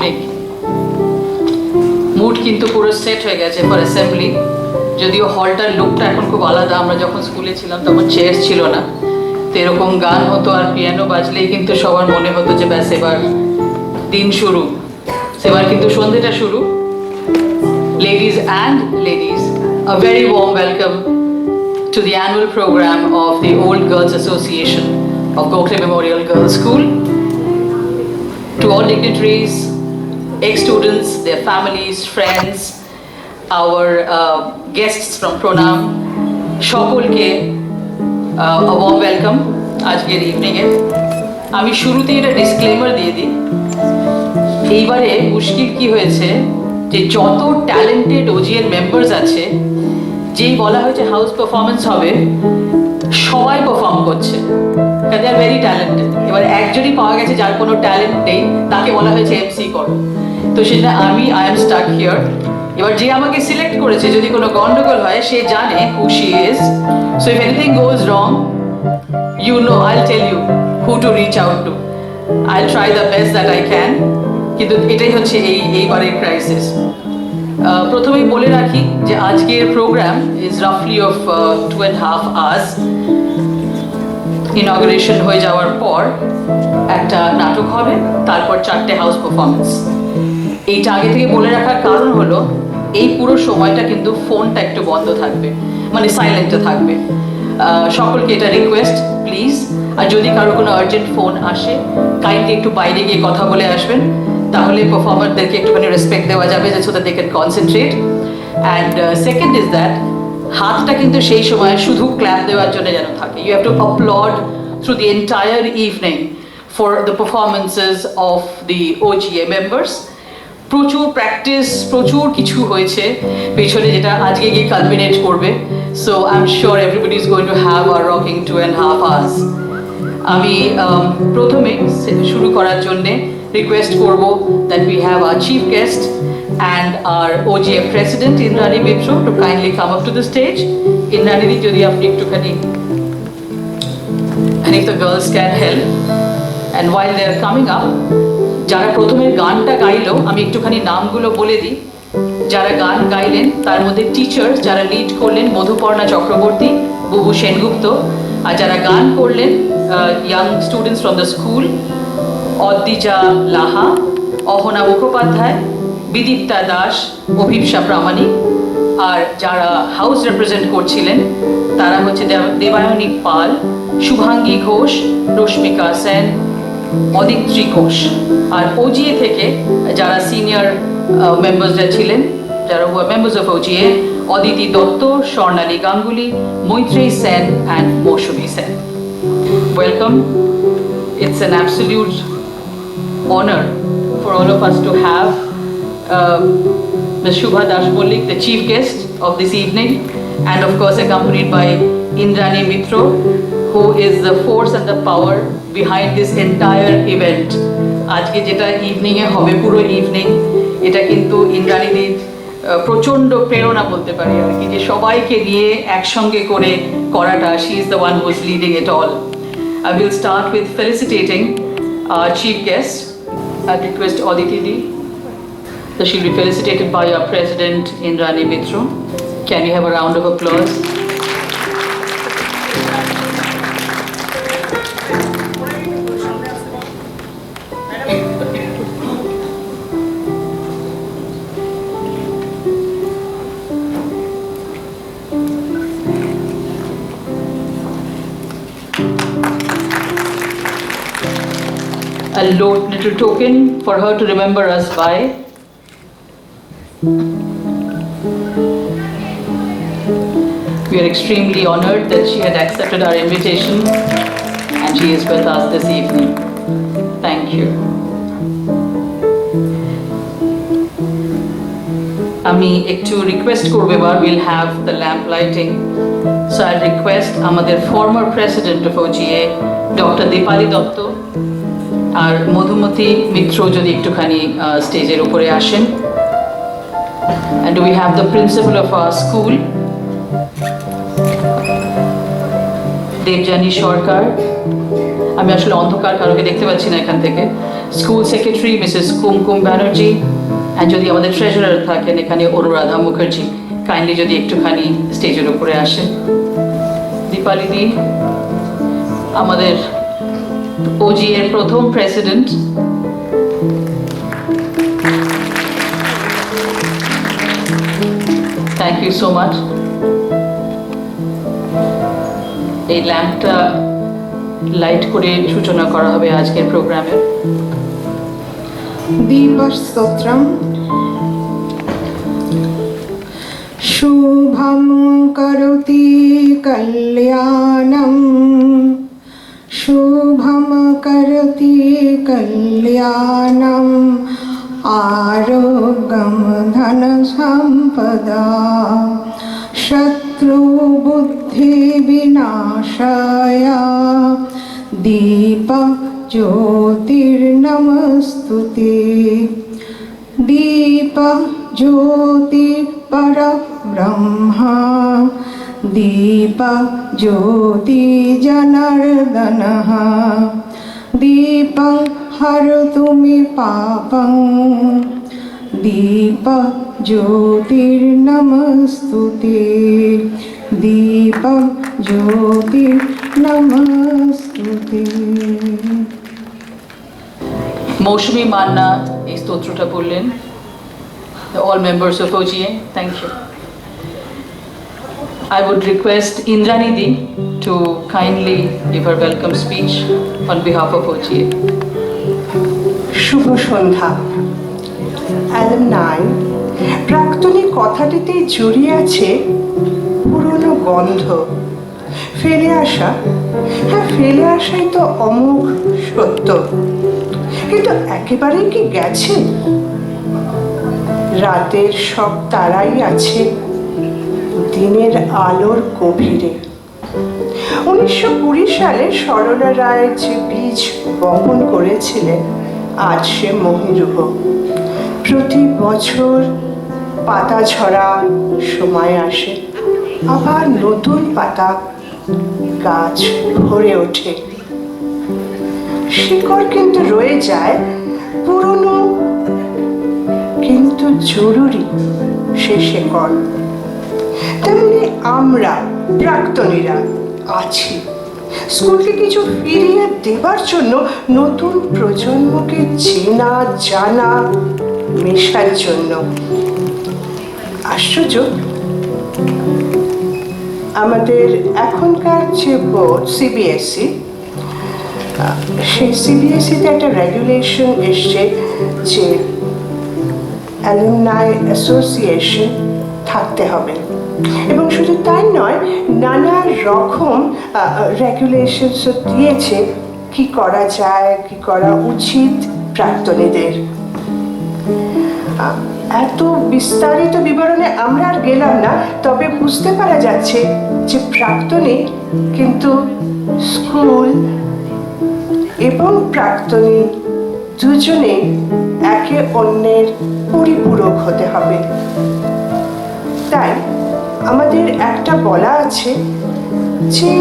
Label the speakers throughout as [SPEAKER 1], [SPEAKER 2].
[SPEAKER 1] Evening. Mood কিন্তু পুরো set হয়ে গেছে ফর অ্যাসেম্বলি। যদিও হলটার লুকটা এখন খুব আলাদা, আমরা যখন স্কুলে ছিলাম তখন চেয়ার ছিল না, তো এরকম গান হতো আর পিয়ানো বাজলেই কিন্তু সবার মনে হতো যে ব্যাস এবার দিন শুরু, এবার কিন্তু সন্ধ্যেটা শুরু। Ladies and ladies, a very warm welcome to the annual program of the Old Girls Association of Gokhale Memorial Girls School. To all dignitaries, ex-students, their families, friends, our guests from Pronam, সকলকে a warm welcome আজকের ইভিনিংয়ে। আমি শুরুতেই এটা disclaimer দিয়ে দিই, এইবারে মুশকিল কি হয়েছে যে যত ট্যালেন্টেড ওজিএর মেম্বার্স আছে, যেই বলা হয়েছে হাউস পারফরমেন্স হবে, সবাই পারফর্ম করছে, দে আর ভেরি ট্যালেন্টেড। এবার একজনই পাওয়া গেছে যার কোনো ট্যালেন্ট নেই, তাকে বলা হয়েছে এমসি করো, তো সেটা আই এম স্টাক হিয়ার। এবার যে আমাকে সিলেক্ট করেছে, যদি কোনো গন্ডগোল হয় সে জানে who she is, so if anything goes wrong, you know, I'll tell you who to reach out to. I'll try the best that I can. কিন্তু এটাই হচ্ছে এইবারের ক্রাইসিস। প্রথমেই বলে রাখি যে আজকের প্রোগ্রাম ইজ রাফলি অফ 2.5 hours। ইনঅগারেশন হয়ে যাওয়ার পর একটা নাটক হবে, তারপর 4টে হাউস পারফরমেন্স। এইটা আগে থেকে বলে রাখার কারণ হলো এই পুরো সময়টা কিন্তু ফোনটা একটু বন্ধ থাকবে, মানে সাইলেন্টে থাকবে। সকলকে এটা রিকোয়েস্ট প্লিজ, আর যদি কারো কোনো আর্জেন্ট ফোন আসে কাইন্ডলি একটু বাইরে গিয়ে কথা বলে আসবেন, তাহলে পারফর্মারদেরকে একটুখানি রেসপেক্ট দেওয়া যাবে, so that they can concentrate. And second is that হাতটা কিন্তু সেই সময় শুধু ক্ল্যাপ দেওয়ার জন্য যেন থাকে। You have to applaud through the entire evening for the performances of the OGA members. প্রচুর প্র্যাকটিস, প্রচুর কিছু হয়েছে পেছনে, যেটা আজকে গিয়ে কালমিনেট করবে। So I am sure everybody is going to have a rocking 2.5 hours। আমি প্রথমে শুরু করার জন্যে রিকোয়েস্ট করব that we have our chief guest and our OGA president Indrani Mitra to kindly come up to the stage. Indrani, যদি আপনি একটুখানি, and if the girls can help, and while they are coming up, যারা প্রথমে গানটা গাইলো আমি একটুখানি নামগুলো বলে দিই। যারা গান গাইলেন তার মধ্যে টিচার যারা লিড করলেন মধুপর্ণা চক্রবর্তী, বুবু সেনগুপ্ত, আর যারা গান করলেন young students from the school, Addija Laha, Ahana Mukhopadhyay, Bidipta Das, Abhipsa Pramanik. আর যারা হাউস রিপ্রেজেন্ট করছিলেন তারা হচ্ছে দেবায়নী পাল, শুভাঙ্গী ঘোষ, রশ্মিকা সেন, অদিত্রী ঘোষ। আর ওজিএ থেকে যারা সিনিয়র মেম্বার্সরা ছিলেন, যারা members of OGA, Aditi Dutta, Swarnali Ganguly, Maitreyi Sen and Mousumi Sen. Welcome. It's an absolute honor for all of us to have Ms. Shubha Das Mollik, the chief guest of this evening, and of course accompanied by Indrani Mitro, who is the force and the power behind this entire event. আজকে যেটা ইভিনিংয়ে হবে, পুরো evening, এটা কিন্তু ইন্দ্রাণীদির প্রচণ্ড প্রেরণা বলতে পারি আর কি, যে সবাইকে নিয়ে একসঙ্গে করে করাটা। She is the one who is leading it all. I will start with felicitating our chief guest. I'll request Aditi Di. So she'll be felicitated by our president Indrani Mitro. Can we have a round of applause? A little token for her to remember us by. We are extremely honored that she had accepted our invitation and she is with us this evening. Thank you. আমি একটু request করব, এবার we'll have the lamp lighting. So I'll request আমাদের former president of OGA, Dr. Dipali Dotto, আর মধুমতি মিত্র যদি একটুখানি স্টেজের উপরে আসেন। And we have the principal of our school, Debjani সরকার। আমি আসলে অন্ধকার, কারোকে দেখতে পাচ্ছি না এখান থেকে। School secretary Mrs Kumkum Banerjee, and যদি আমাদের ট্রেজারার থাকেন এখানে অনুরাধা মুখার্জি, কাইন্ডলি যদি একটুখানি স্টেজের উপরে আসেন। দীপালি দি আমাদের ওজি এর প্রথম president. Thank you so much. এই ল্যাম্পটা লাইট করে সূচনা করা হবে আজকের প্রোগ্রামের।
[SPEAKER 2] দীপস্তোত্রম। শুভম করোতি কল্যাণম, শুভম করোতি কল্যাণম, আরোগ্যম ধন সম্পদা, শত্রু বুদ্ধি বিনাশায়, দীপ ज्योतिर्नमस्तुते। दीप ज्योति परब्रह्मा, दीप ज्योति जनार्दनः, दीपं हरतु मे पापं, दीप ज्योतिर्नमस्तुते, दीप ज्योतिर्नमस्तुते।
[SPEAKER 1] মৌসুমী মান্না এই স্তোত্রটা বললেন। All members of OGA, thank you. I would request Indrani Di to kindly give her welcome speech on behalf of OGA.
[SPEAKER 2] শুভ সন্ধ্যা। অ্যালুমনাই, প্রাক্তনী কথাটিতেই জড়িয়ে আছে পুরনো গন্ধ, ফেলে আসা। হ্যাঁ, ফেলে আসাই তো অমোঘ সত্য, কিন্তু একেবারেই কি গেছে? রাতের সব তারাই আছে দিনের আলোর গভীরে। 1920 সালে সরলা রায় যে বীজ বপন করেছিলেন, আজ সে মহিরুহ। প্রতি বছর পাতা ঝরা সময় আসে, আবার নতুন পাতা গাছ ভরে ওঠে। শিকড় কিন্তু রয়ে যায় পুরনো, কিন্তু জরুরি সে শিকড়। তেমনি আমরা প্রাক্তনীরা আছি স্কুলকে কিছু ফিরিয়ে দেবার জন্য, নতুন প্রজন্মকে চেনা জানা মেশার জন্য। আশ্চর্য, আমাদের এখনকার যে বোর্ড সিবিএসই, সেই সিবিএসইতে একটা রেগুলেশন এসছে যে অ্যালুমনাই অ্যাসোসিয়েশন থাকতে হবে, এবং শুধু তাই নয়, নানা রকম রেগুলেশনসও দিয়েছে কি করা যায়, কি করা উচিত প্রাক্তনীদের। এত বিস্তারিত বিবরণে আমরা আর গেলাম না, তবে বুঝতে পারা যাচ্ছে যে প্রাক্তনী কিন্তু স্কুল এবং প্রাক্তনী দুজনে একে অন্যের পরিপূরক হতে হবে। তাই আমাদের একটা বলা আছে যে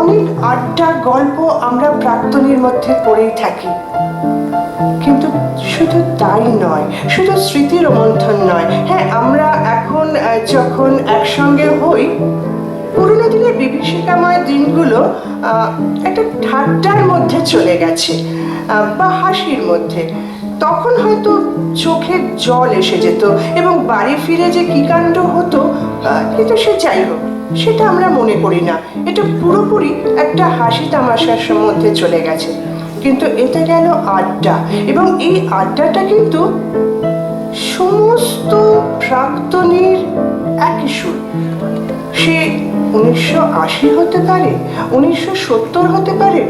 [SPEAKER 2] অনেক আড্ডা গল্প আমরা প্রাক্তনীর মধ্যে করেই থাকি, কিন্তু শুধু তাই নয়, শুধু স্মৃতি রোমন্থন নয়। হ্যাঁ, আমরা এখন যখন একসঙ্গে হই, পুরোনো দিনের বিভীষিকাময় দিনগুলো একটা ঠাট্টার মধ্যে চলে গেছে বা হাসির মধ্যে। তখন হয়তো চোখে জল এসে যেত এবং বাড়ি ফিরে যে কী কাণ্ড হতো, কিন্তু সে যাই হোক, সেটা আমরা মনে করি না। এটা পুরোপুরি একটা হাসি তামাশার মধ্যে চলে গেছে। কিন্তু এটা গেল আড্ডা, এবং এই আড্ডাটা কিন্তু সমস্ত প্রাক্তনীর একই সুর। সে 1980 হতে পারে, 1970 হতে পারে,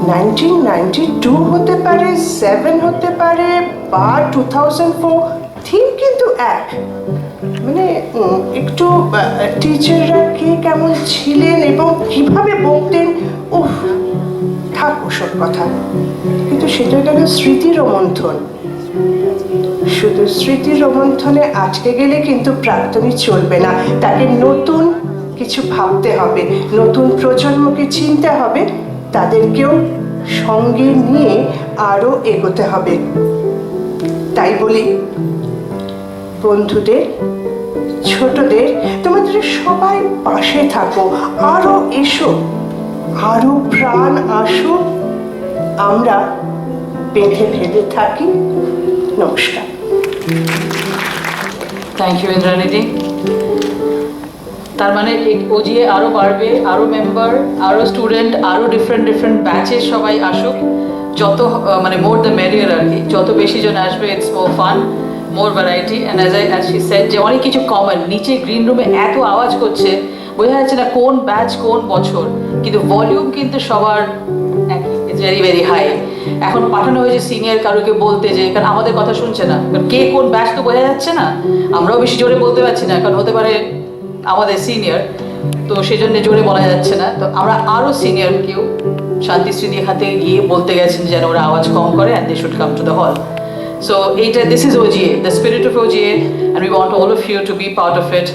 [SPEAKER 2] 1992 হতে পারে, 7 হতে পারে, বা 2004। থিম কিন্তু এক। মানে একটু টিচাররা কে কেমন ছিলেন এবং কিভাবে বলতেন, উফ, থাক ওসব কথা। কিন্তু সেটা গেল স্মৃতি রোমন্থন। শুধু স্মৃতি রোমন্থনে আটকে গেলে কিন্তু প্রাক্তনী চলবে না। তাকে নতুন কিছু ভাবতে হবে, নতুন প্রজন্মকে চিনতে হবে, তাদেরকেও সঙ্গে নিয়ে আরও এগোতে হবে। তাই বলি, বন্ধুদের, ছোটদের, তোমাদের সবাই পাশে থাকো, আরও এসো, আরও প্রাণ আসুক, আমরা বেঁধে ফেলে থাকি। নমস্কার।
[SPEAKER 1] থ্যাংক ইউ ইন্দ্রাণীদি। তার মানে ওজিএ আরও বাড়বে, আরও মেম্বার, আরও স্টুডেন্ট, আরও ডিফারেন্ট ব্যাচের সবাই আসুক, যত মানে মোর দ্য মেরিয়ার আর কি, যত বেশি জন আসবে it's more fun, more variety. And as she said যে অনেক কিছু কমন, নিচে গ্রিন রুমে এত আওয়াজ করছে বোঝা যাচ্ছে না কোন ব্যাচ কোন বছর, কিন্তু ভলিউম কিন্তু সবার একই, ইটস ভেরি ভেরি হাই। এখন পাঠানো হয়েছে সিনিয়র কারোকে বলতে, যে কারণ আমাদের কথা শুনছে না, কারণ কে কোন ব্যাচ তো বোঝা যাচ্ছে না, আমরাও বেশি জোরে বলতে পারছি না, কারণ হতে পারে আমাদের সিনিয়র, তো সেই জন্য জোরে বলা যাচ্ছে না। তো আমরা আরও সিনিয়র কেউ শান্তিশ্রী এখান থেকে গিয়ে বলতে গেছেন যেন ওরা আওয়াজ কম করে, and they should come to the hall. So this is OGA, the spirit of OGA, and we want all of you to be part of it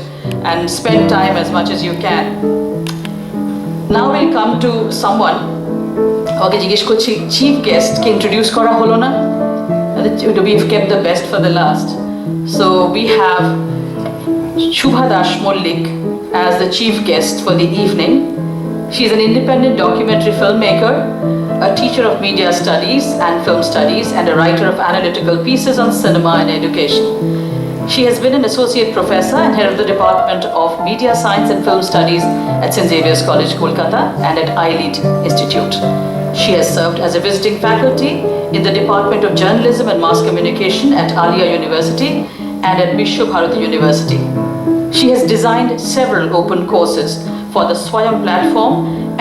[SPEAKER 1] and spend time as much as you can. Now we'll come to someone. Okay, জিজ্ঞেস করছি chief guest কে introduce করা হলো না, we've kept the best for the last. So we have Shubha Dash Mollik as the chief guest for the evening. She is an independent documentary filmmaker, a teacher of media studies and film studies, and a writer of analytical pieces on cinema and education. She has been an associate professor and head of the Department of Media Science and Film Studies at St. Xavier's College, Kolkata, and at ILEAD Institute. She has served as a visiting faculty in the Department of Journalism and Mass Communication at Alia University and at Vishwa Bharati University. She has designed several open courses for the Swayam platform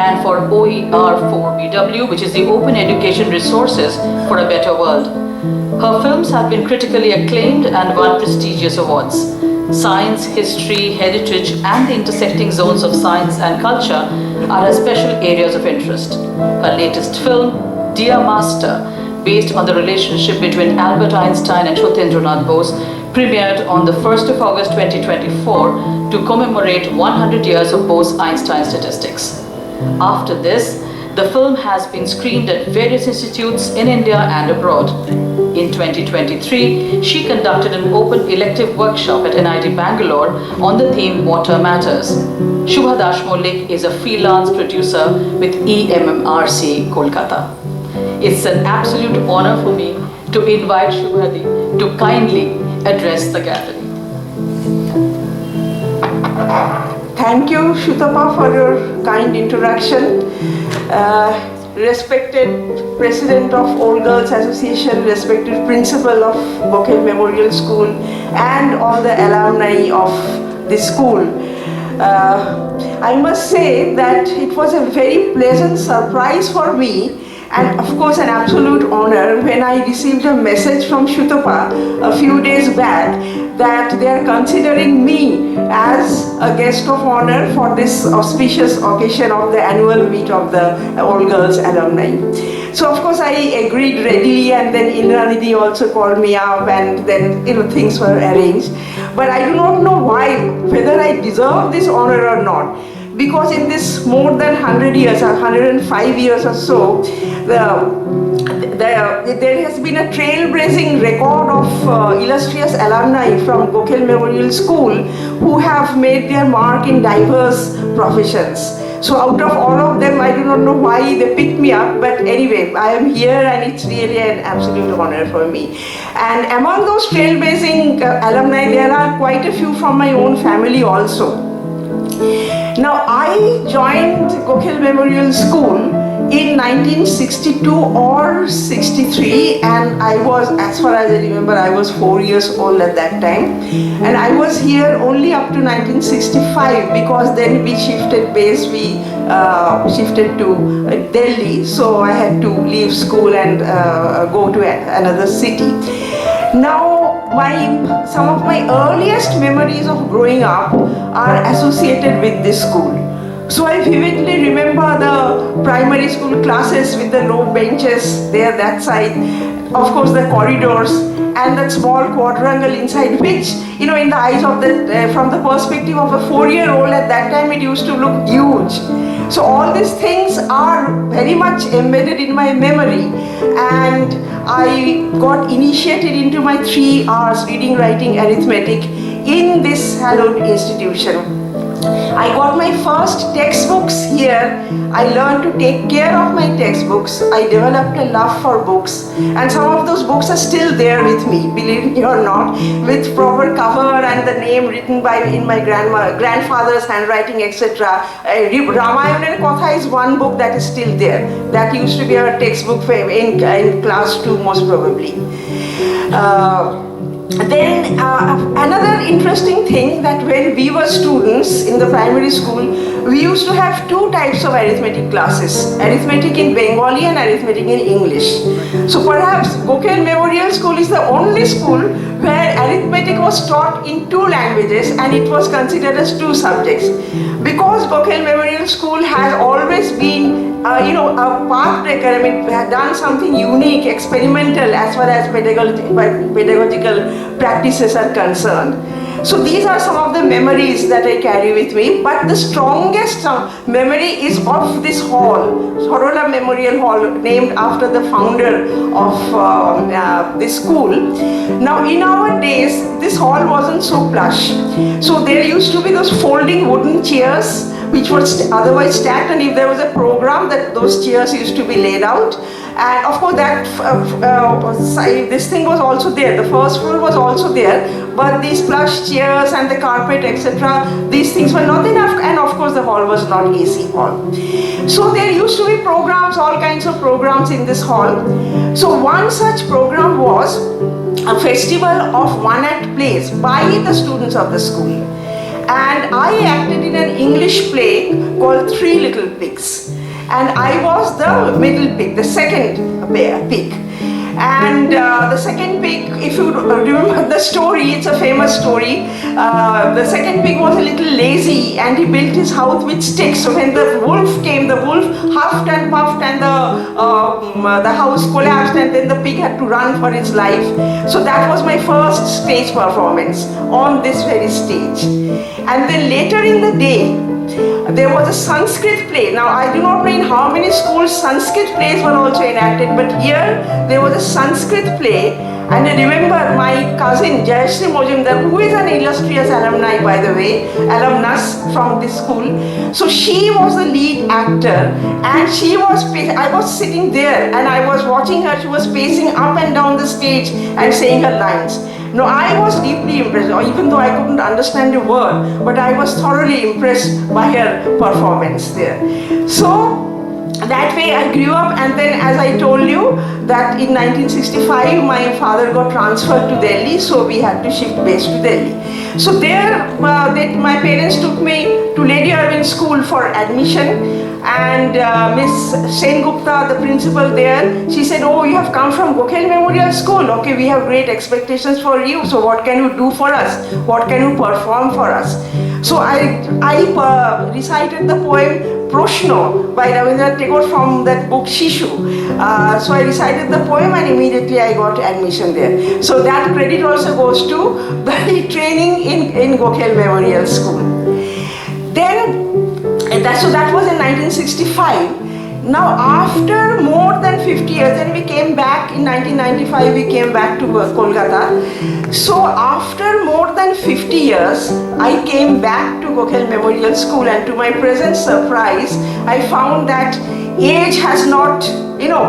[SPEAKER 1] and for OER4BW, which is the Open Education Resources for a Better World. Her films have been critically acclaimed and won prestigious awards. Science, history, heritage, and the intersecting zones of science and culture are her special areas of interest. Her latest film, Dear Master, based on the relationship between Albert Einstein and Shotendranath Bose, premiered on the 1st of August 2024 to commemorate 100 years of Bose-Einstein statistics. After this, the film has been screened at various institutes in India and abroad. In 2023, she conducted an open elective workshop at NIT Bangalore on the theme Water Matters. Shubha Dash Mollik is a freelance producer with EMMRC Kolkata. It's an absolute honor for me to invite Shubhadi to kindly address the gathering.
[SPEAKER 2] Thank you, Shutapa, for your kind introduction. Respected President of All Girls Association, respected Principal of Gokhale Memorial School, and all the alumni of the school. I must say that it was a very pleasant surprise for me, and of course an absolute honor, when I received a message from Shutapa a few days back that they are considering me as a guest of honor for this auspicious occasion of the annual meet of the All Girls alumni. So of course I agreed readily, and then Indranidhi also called me up, and then things were arranged. But I do not know whether I deserve this honor or not, because in this more than 100 years, 105 years or so, there has been a trailblazing record of illustrious alumni from Gokhale Memorial School who have made their mark in diverse professions. So out of all of them, I do not know why they picked me up, but anyway, I am here, and it's really an absolute honor for me. And among those trailblazing alumni, there are quite a few from my own family also. Now, I joined Gokhale Memorial School in 1962 or 63, and I was, as far as I remember, I was 4 years old at that time, and I was here only up to 1965, because then we shifted base, we shifted to Delhi, so I had to leave school and go to another city. Now, some of my earliest memories of growing up are associated with this school. So I vividly remember the primary school classes with the low benches there that side, of course the corridors and that small quadrangle inside which, you know, in the eyes of the, from the perspective of a 4-year-old at that time, it used to look huge. So all these things are very much embedded in my memory, and I got initiated into my 3 hours reading, writing, arithmetic in this hallowed institution. I got my first textbooks here. I learned to take care of my textbooks. I developed a love for books, and some of those books are still there with me, believe me or not, with proper cover and the name written by in my grandfather's handwriting, etc. Ramayana and Katha is one book that is still there. That used to be our textbook in class 2 most probably. Then another interesting thing, that when we were students in the primary school, we used to have 2 types of arithmetic classes, arithmetic in Bengali and arithmetic in English. So perhaps Gokhale Memorial School is the only school where arithmetic was taught in 2 languages and it was considered as 2 subjects. Because Gokhale Memorial School has always been a path breaker, I mean, had done something unique, experimental as far as pedagogical practices are concerned. So these are some of the memories that I carry with me, but the strongest memory is of this hall, Sorola Memorial Hall, named after the founder of this school. Now in our days, this hall wasn't so plush. So there used to be those folding wooden chairs which were otherwise stacked, and if there was a program, that those chairs used to be laid out. And of course that this thing was also there, the first floor was also there, but these plush chairs and the carpet, etc., these things were not enough, and of course the hall was not AC hall. So there used to be programs, all kinds of programs in this hall. So one such program was a festival of one-act plays by the students of the school. And I acted in an English play called 3 Little Pigs. And I was the middle pig, the second pig. And the second pig, if you remember the story, it's a famous story. The second pig was a little lazy and he built his house with sticks. So when the wolf came, the wolf huffed and puffed and the house collapsed, and then the pig had to run for its life. So that was my first stage performance on this very stage. And then later in the day, there was a Sanskrit play. Now I do not know in how many schools Sanskrit plays were also enacted, but here there was a Sanskrit play. And I remember my cousin Jayashree Mojumdar, who is an illustrious alumni by the way, alumnus from this school. So she was the lead actor, and I was sitting there and I was watching her. She was pacing up and down the stage and saying her lines. No, I was deeply impressed, even though I couldn't understand a word, but I was thoroughly impressed by her performance there. So that way I grew up, and then as I told you that in 1965 my father got transferred to Delhi, so we had to shift base to Delhi. So there my parents took me to Lady Irwin School for admission, and Miss Sengupta, the principal there, she said, "Oh, you have come from Gokhale Memorial School. Okay, we have great expectations for you. So what can you do for us? What can you perform for us?" So I recited the poem Proshno by Rabindranath Tagore from that book Shishu. So I recited the poem and immediately I got admission there. So that credit also goes to the training in Gokhale Memorial School. So that was in 1965. Now after more than 50 years, then we came back in 1995, we came back to Kolkata. So after more than 50 years, I came back to Gokhale Memorial School, and to my present surprise, I found that age has not,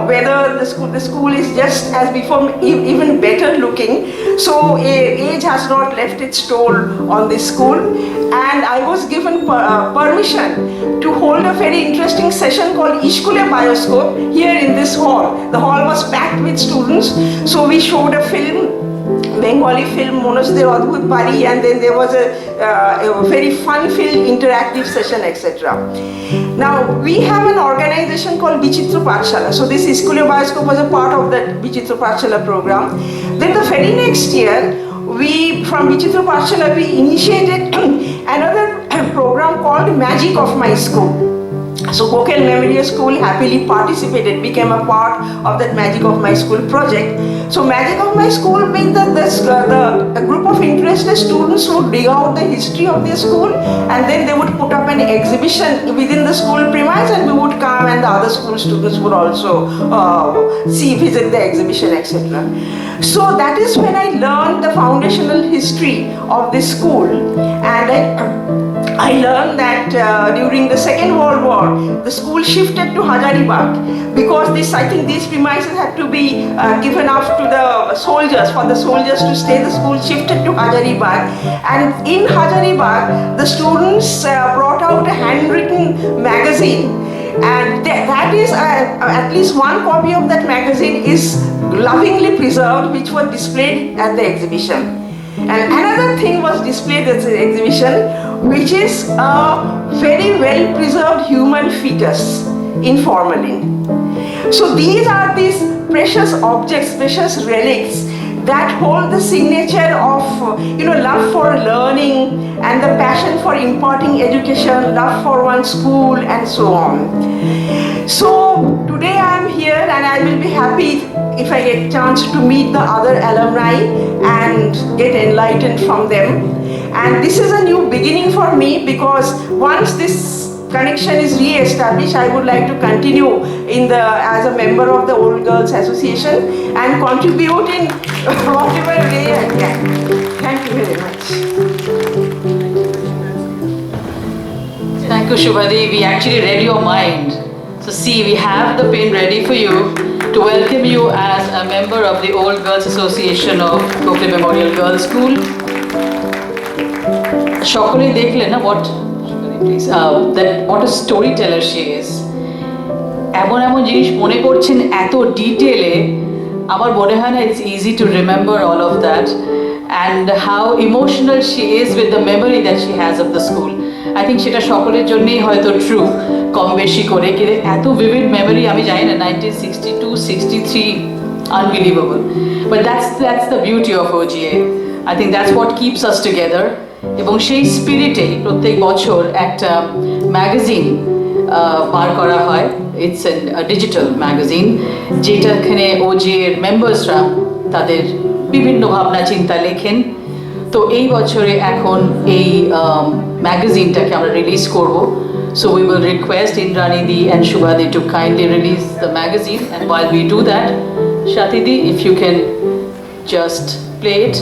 [SPEAKER 2] whether the school is just as before, even better looking. So age has not left its toll on this school. And I was given permission to hold a very interesting session called Ishkule Bioscope here in this hall. The hall was packed with students, so we showed a film, Bengali film Monojder Adbhut Pari, and then there was a very fun-filled interactive session, etc. Now we have an organization called Bichitra Pathshala. So this Ishkule Bioscope was a part of that Bichitra Pathshala program. Then the very next year, we from Vichitra Pathshala we initiated another program called Magic of My School. So Gokhale Memorial School happily participated, became a part of that Magic of My School project. So Magic of My School means that a group of interested students would dig out the history of their school, and then they would put up an exhibition within the school premise, and we would come and the other school students would also visit the exhibition, etc. So that is when I learned the foundational history of this school, and I learned that during the Second World War, the school shifted to Hazaribagh because I think these premises had to be given up to the soldiers. For the soldiers to stay, the school shifted to Hazaribagh. And in Hazaribagh, the students brought out a handwritten magazine. And that is, at least one copy of that magazine is lovingly preserved, which was displayed at the exhibition. And another thing was displayed at the exhibition, which is a very well preserved human fetus in formalin. So these are these precious objects, precious relics that hold the signature of love for learning and the passion for imparting education, love for one's school, and so on. So today I am here, and I will be happy if I get a chance to meet the other alumni and get enlightened from them. And this is a new beginning for me, because once this connection is re-established, I would like to continue as a member of the Old Girls Association and contribute in whatever way I can. Thank you very much.
[SPEAKER 1] Thank you, Shubhadi. We actually read your mind. So see, we have the pin ready for you to welcome you as a member of the Old Girls Association of Gokhale Memorial Girls School. Shokole dekhle na what a storyteller she is. এমন জিনিস মনে করছেন এত ডিটেলে, আমার মনে হয় না it's easy to remember all of that, and how emotional she is with the memory that she has of the school. I think সেটা সকলের জন্যই হয়তো ট্রু, কম বেশি করে, কিন্তু এত vivid memory আমি জানি না 1962, 63, unbelievable. But that's the beauty of OGA. I think that's what keeps us together. এবং সেই স্পিরিটে প্রত্যেক বছর একটা ম্যাগাজিন বার করা হয়, ইটস এ ডিজিটাল ম্যাগাজিন, যেটাখানে ওজের মেম্বার্সরা তাদের বিভিন্ন ভাবনা চিন্তা লেখেন। তো এই বছরে এখন এই ম্যাগাজিনটাকে আমরা রিলিজ করব। So we will request Indranidi and Shubhadi to kindly release the magazine, and while we do that, Shatidi, if you can just play it.